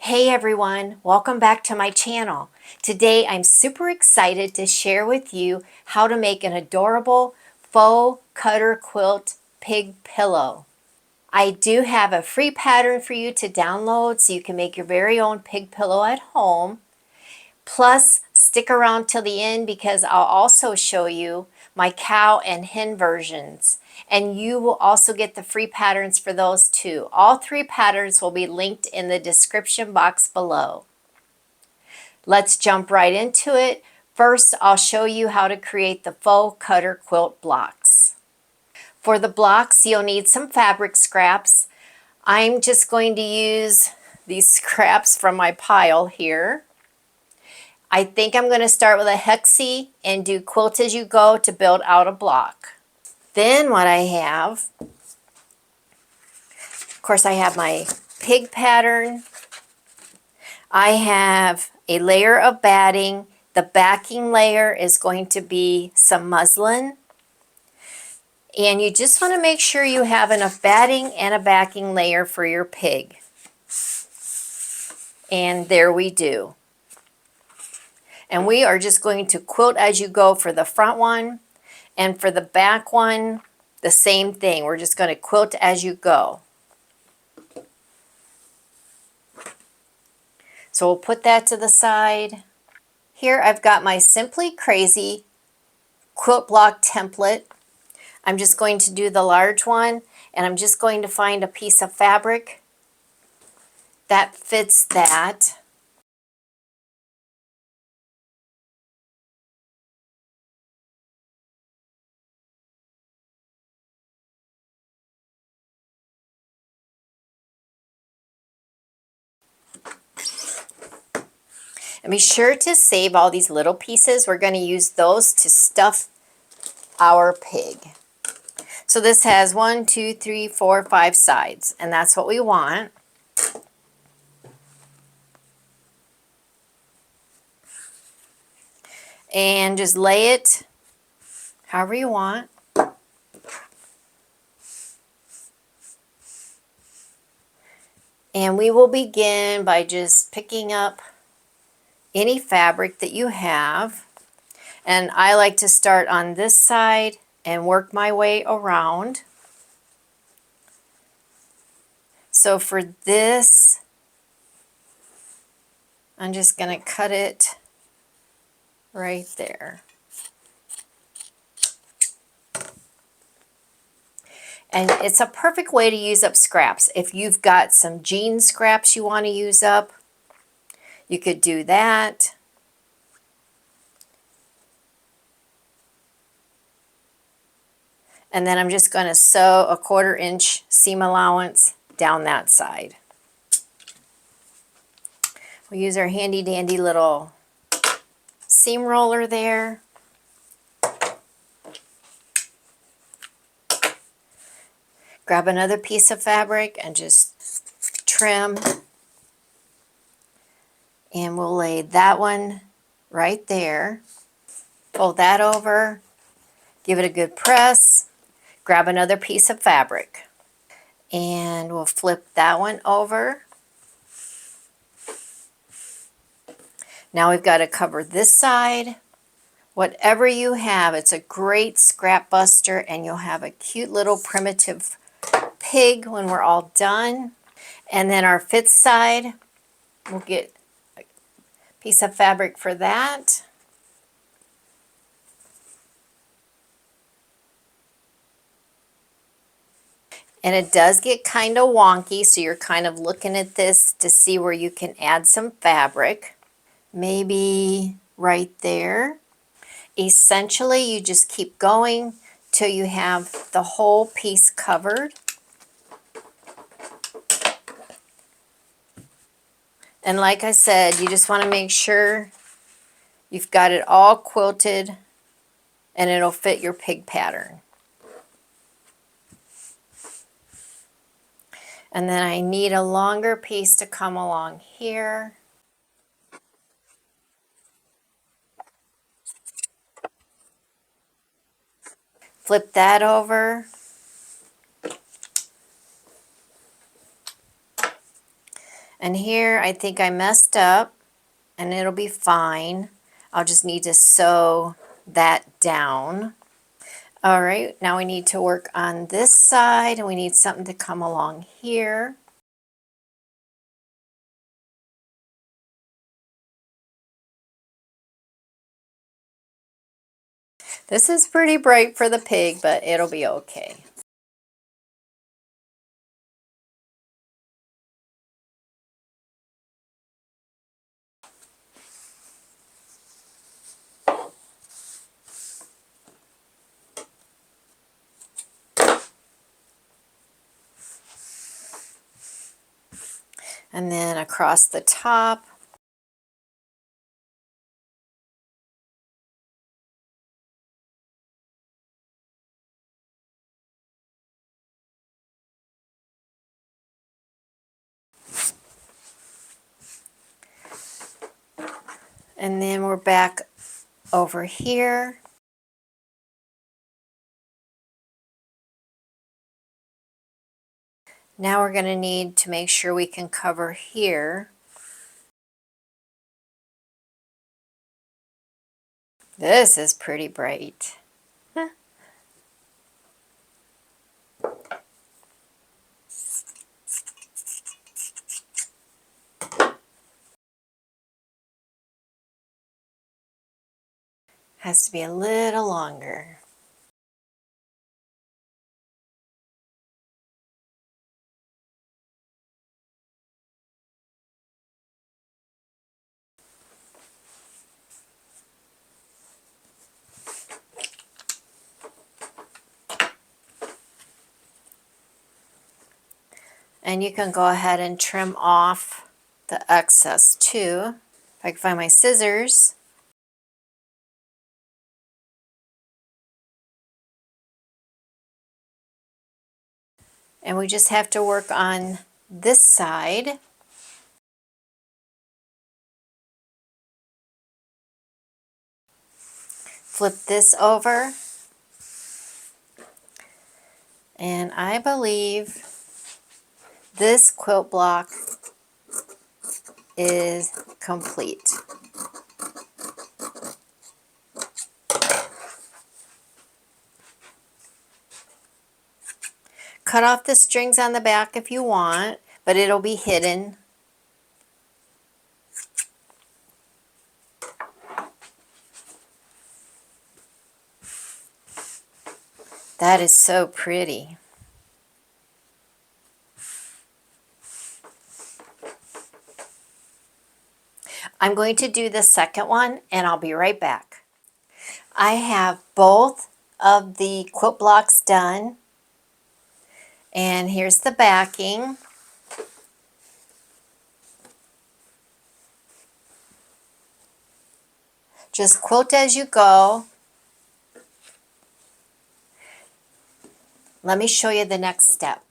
Hey everyone, welcome back to my channel. Today I'm super excited to share with you how to make an adorable faux cutter quilt pig pillow. I do have a free pattern for you to download so you can make your very own pig pillow at home. Plus, stick around till the end because I'll also show you my cow and hen versions. And you will also get the free patterns for those too. All three patterns will be linked in the description box below. Let's jump right into it. First, I'll show you how to create the faux cutter quilt blocks. For the blocks, you'll need some fabric scraps. I'm just going to use these scraps from my pile here. I think I'm going to start with a hexie and do quilt as you go to build out a block. Then what I have, of course I have my pig pattern. I have a layer of batting. The backing layer is going to be some muslin. And you just want to make sure you have enough batting and a backing layer for your pig. And there we do. And we are just going to quilt as you go for the front one. And for the back one, the same thing. We're just going to quilt as you go. So we'll put that to the side. Here I've got my Simply Crazy quilt block template. I'm just going to do the large one, and I'm just going to find a piece of fabric that fits that. And be sure to save all these little pieces. We're going to use those to stuff our pig. So this has 1, 2, 3, 4, 5 sides, and that's what we want. And just lay it however you want. And we will begin by just picking up any fabric that you have. And I like to start on this side and work my way around. So for this, I'm just going to cut it right there. And it's a perfect way to use up scraps. If you've got some jean scraps you want to use up, you could do that. And then I'm just going to sew a 1/4 inch seam allowance down that side. We'll use our handy dandy little seam roller there. Grab another piece of fabric and just trim. And we'll lay that one right there. Fold that over. Give it a good press. Grab another piece of fabric. And we'll flip that one over. Now we've got to cover this side. Whatever you have, it's a great scrap buster, and you'll have a cute little primitive pig when we're all done. And then our 5th side, we'll get a piece of fabric for that. And it does get kind of wonky, so you're kind of looking at this to see where you can add some fabric. Maybe right there. Essentially, you just keep going till you have the whole piece covered. And like I said, you just want to make sure you've got it all quilted and it'll fit your pig pattern. And then I need a longer piece to come along here. Flip that over. And here I think I messed up, and it'll be fine. I'll just need to sew that down. All right, now we need to work on this side, and we need something to come along here. This is pretty bright for the pig, but it'll be okay. And then across the top. And then we're back over here. Now we're going to need to make sure we can cover here. This is pretty bright. Has to be a little longer. And you can go ahead and trim off the excess too. If I can find my scissors. And we just have to work on this side. Flip this over. And I believe this quilt block is complete. Cut off the strings on the back if you want, but it'll be hidden. That is so pretty. I'm going to do the second one, and I'll be right back. I have both of the quilt blocks done. And here's the backing. Just quilt as you go. Let me show you the next step.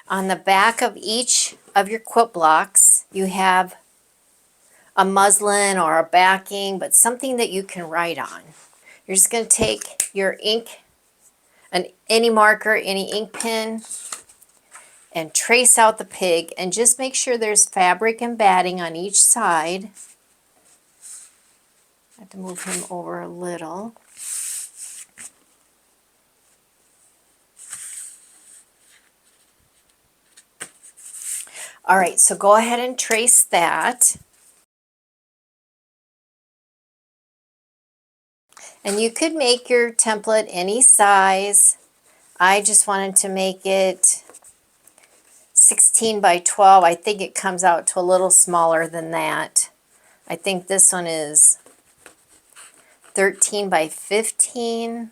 On the back of each of your quilt blocks, you have a muslin or a backing, but something that you can write on. You're just going to take your ink, any marker, any ink pen, and trace out the pig, and just make sure there's fabric and batting on each side. I have to move him over a little. All right, so go ahead and trace that. And you could make your template any size. I just wanted to make it 16 by 12. I think it comes out to a little smaller than that. I think this one is 13 by 15.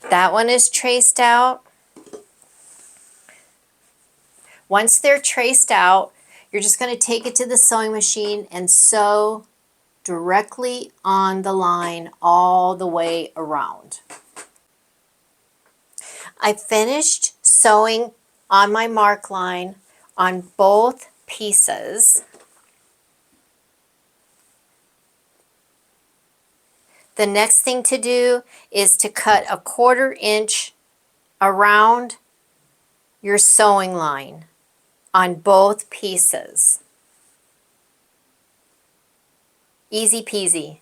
That one is traced out. Once they're traced out, you're just going to take it to the sewing machine and sew directly on the line all the way around. I finished sewing on my mark line on both pieces. The next thing to do is to cut a 1/4 inch around your sewing line on both pieces. Easy peasy.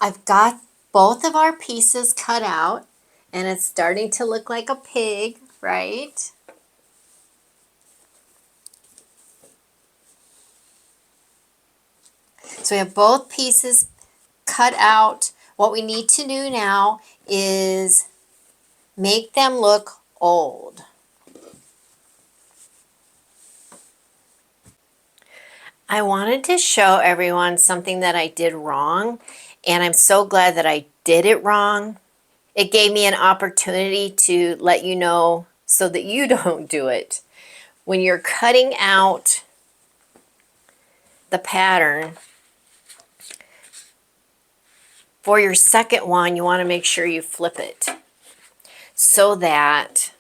I've got both of our pieces cut out, and it's starting to look like a pig, right? So we have both pieces cut out. What we need to do now is make them look old. I wanted to show everyone something that I did wrong, and I'm so glad that I did it wrong. It gave me an opportunity to let you know so that you don't do it. When you're cutting out the pattern, for your second one, you want to make sure you flip it so that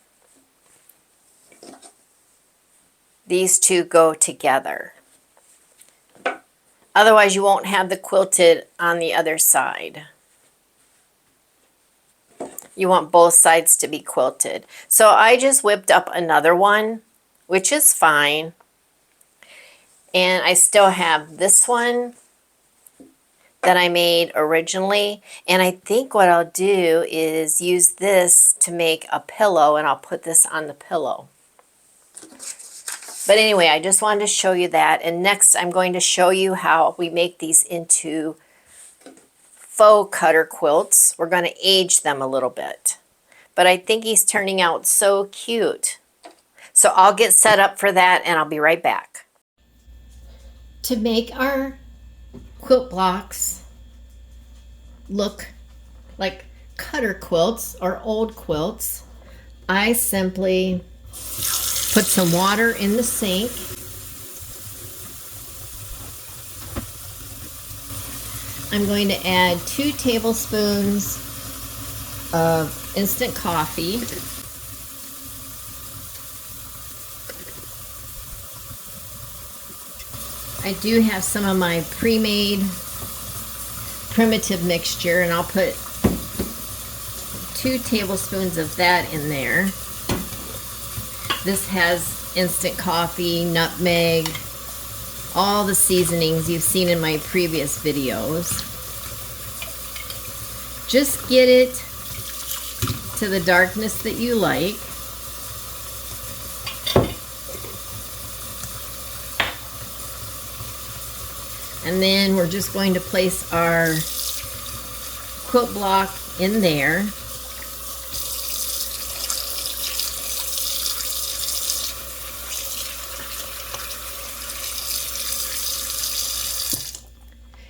these two go together. Otherwise, you won't have the quilted on the other side. You want both sides to be quilted. So I just whipped up another one, which is fine. And I still have this one that I made originally. And I think what I'll do is use this to make a pillow, and I'll put this on the pillow. But anyway, I just wanted to show you that. And next I'm going to show you how we make these into faux cutter quilts. We're going to age them a little bit. But I think he's turning out so cute. So I'll get set up for that, and I'll be right back. To make our quilt blocks look like cutter quilts or old quilts, I simply put some water in the sink. I'm going to add 2 tablespoons of instant coffee. I do have some of my pre-made primitive mixture, and I'll put 2 tablespoons of that in there. This has instant coffee, nutmeg, all the seasonings you've seen in my previous videos. Just get it to the darkness that you like. And then we're just going to place our quilt block in there.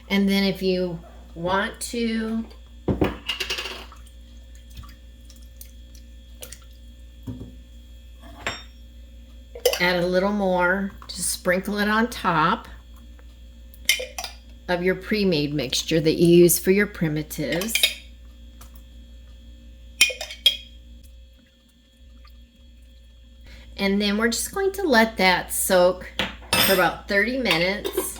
And then if you want to add a little more, just sprinkle it on top of your pre-made mixture that you use for your primitives. And then we're just going to let that soak for about 30 minutes.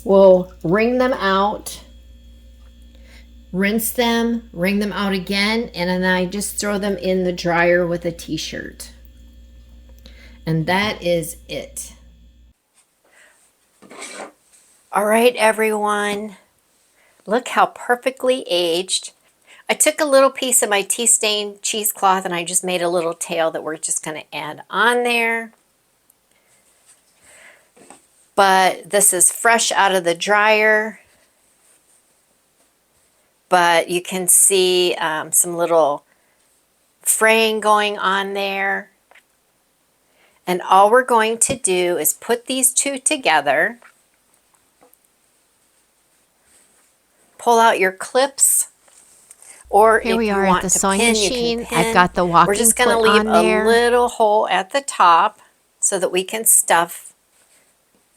We'll wring them out, rinse them, wring them out again, and then I just throw them in the dryer with a t-shirt. And that is it. All right, everyone. Look how perfectly aged. I took a little piece of my tea stain cheesecloth and I just made a little tail that we're just going to add on there. But this is fresh out of the dryer. But you can see some little fraying going on there. And all we're going to do is put these two together. Pull out your clips. Or here if we you are want at the to sewing pin, machine. you can pin. I've got the walking We're just going to foot leave on there. a little hole at the top so that we can stuff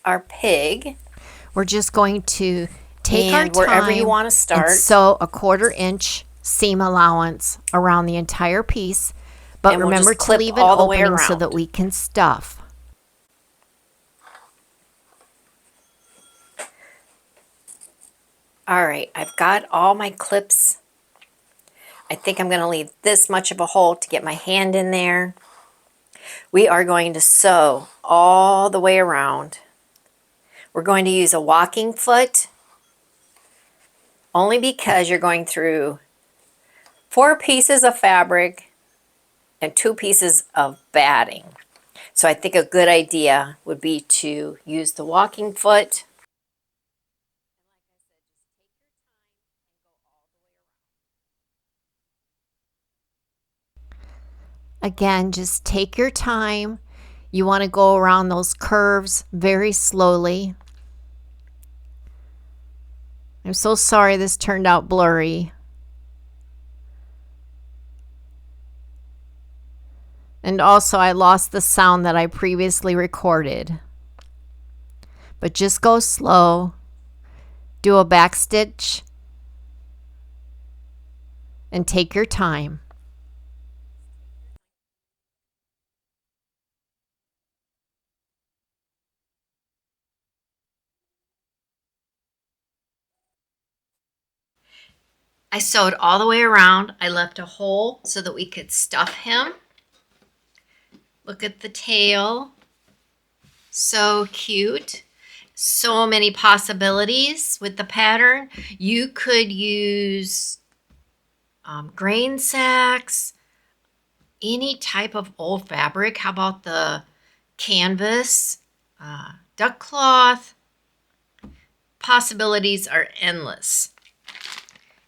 our pig. We're just going to take our time wherever you want to start. And sew a 1/4 inch seam allowance around the entire piece. But we'll remember just to leave an all the way opening so around. that we can stuff. All right, I've got all my clips. I think I'm going to leave this much of a hole to get my hand in there. We are going to sew all the way around. We're going to use a walking foot only because you're going through 4 pieces of fabric and 2 pieces of batting. So I think a good idea would be to use the walking foot. Again, just take your time. You want to go around those curves very slowly. I'm so sorry this turned out blurry. And also I lost the sound that I previously recorded. But just go slow. Do a back stitch and take your time. I sewed all the way around. I left a hole so that we could stuff him. Look at the tail. So cute. So many possibilities with the pattern. You could use grain sacks, any type of old fabric. How about the canvas, duck cloth? Possibilities are endless.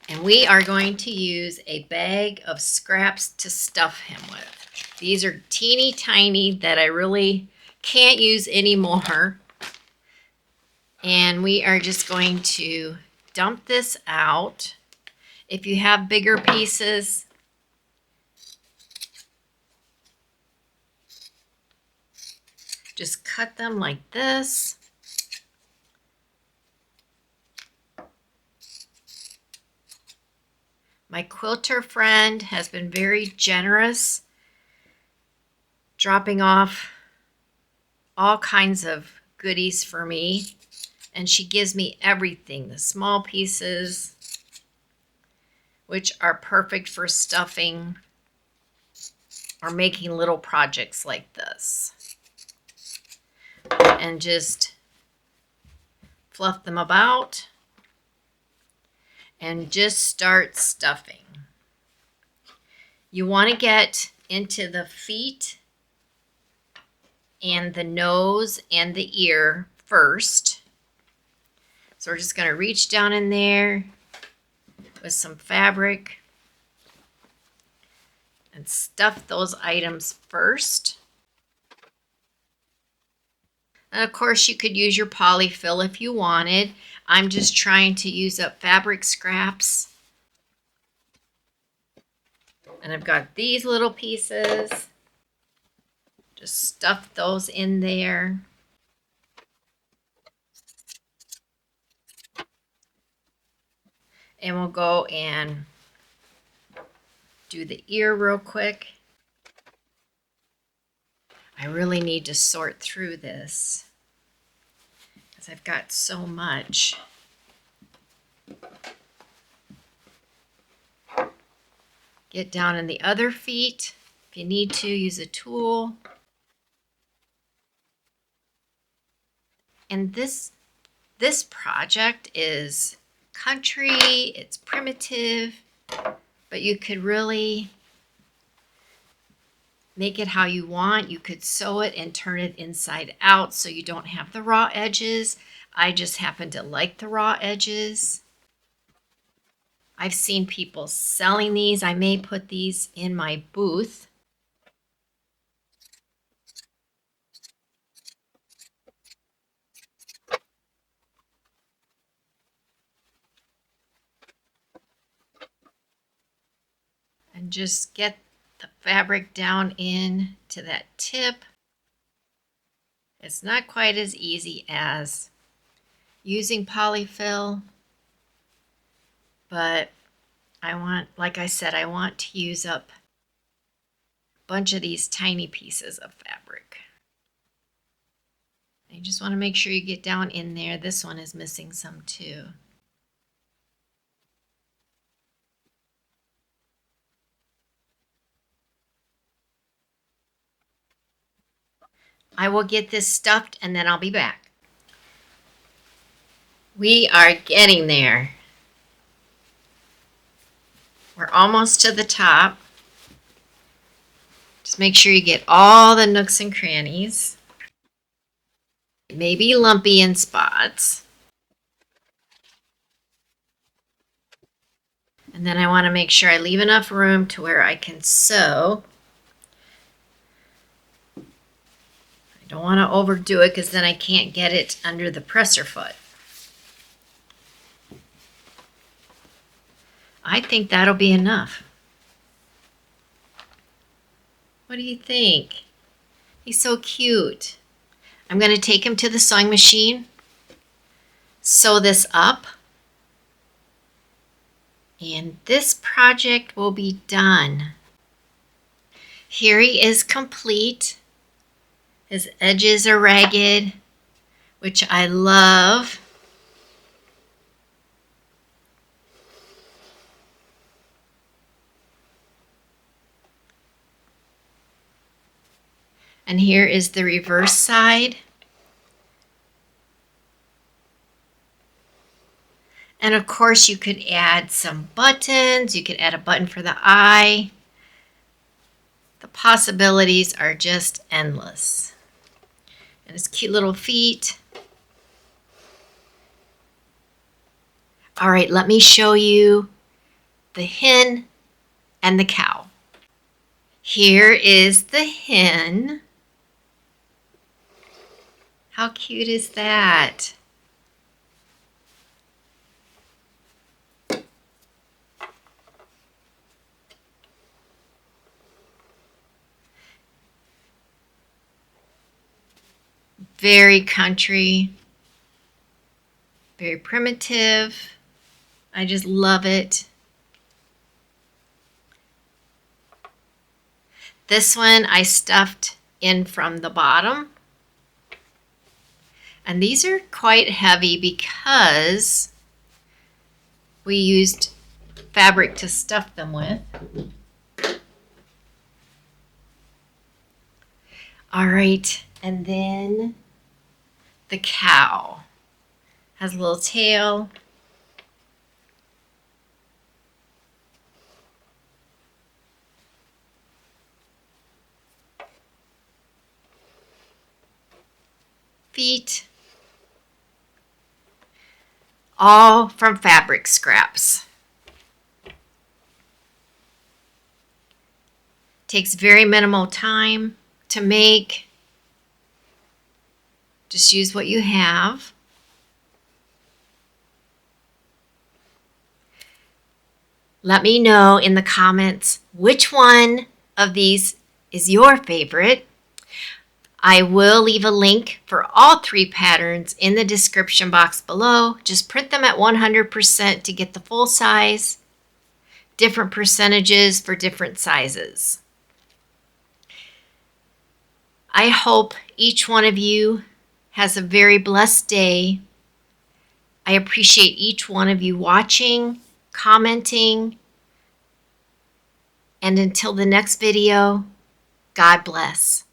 And we are going to use a bag of scraps to stuff him with. These are teeny tiny that I really can't use anymore. And we are just going to dump this out. If you have bigger pieces, just cut them like this. My quilter friend has been very generous, dropping off all kinds of goodies for me. And she gives me everything, the small pieces, which are perfect for stuffing or making little projects like this. And just fluff them about and just start stuffing. You want to get into the feet and the nose and the ear first. So we're just going to reach down in there with some fabric and stuff those items first. And of course you could use your polyfill if you wanted. I'm just trying to use up fabric scraps. And I've got these little pieces. Just stuff those in there. And we'll go and do the ear real quick. I really need to sort through this because I've got so much. Get down in the other feet. If you need to, use a tool. And this project is country, it's primitive, but you could really make it how you want. You could sew it and turn it inside out so you don't have the raw edges. I just happen to like the raw edges. I've seen people selling these. I may put these in my booth. And just get the fabric down in to that tip. It's not quite as easy as using polyfill, but I want, like I said, I want to use up a bunch of these tiny pieces of fabric. You just want to make sure you get down in there. This one is missing some too. I will get this stuffed and then I'll be back. We are getting there. We're almost to the top. Just make sure you get all the nooks and crannies. It may be lumpy in spots. And then I want to make sure I leave enough room to where I can sew. I don't want to overdo it because then I can't get it under the presser foot. I think that'll be enough. What do you think? He's so cute. I'm going to take him to the sewing machine, sew this up, and this project will be done. Here he is complete. His edges are ragged, which I love. And here is the reverse side. And of course you could add some buttons. You could add a button for the eye. The possibilities are just endless. And his cute little feet. All right, let me show you the hen and the cow. Here is the hen. How cute is that? Very country, very primitive. I just love it. This one I stuffed in from the bottom. And these are quite heavy because we used fabric to stuff them with. All right, and then the cow has a little tail. Feet. All from fabric scraps. Takes very minimal time to make. Just use what you have. Let me know in the comments which one of these is your favorite. I will leave a link for all 3 patterns in the description box below. Just print them at 100% to get the full size, different percentages for different sizes. I hope each one of you has a very blessed day. I appreciate each one of you watching, commenting, and until the next video, God bless.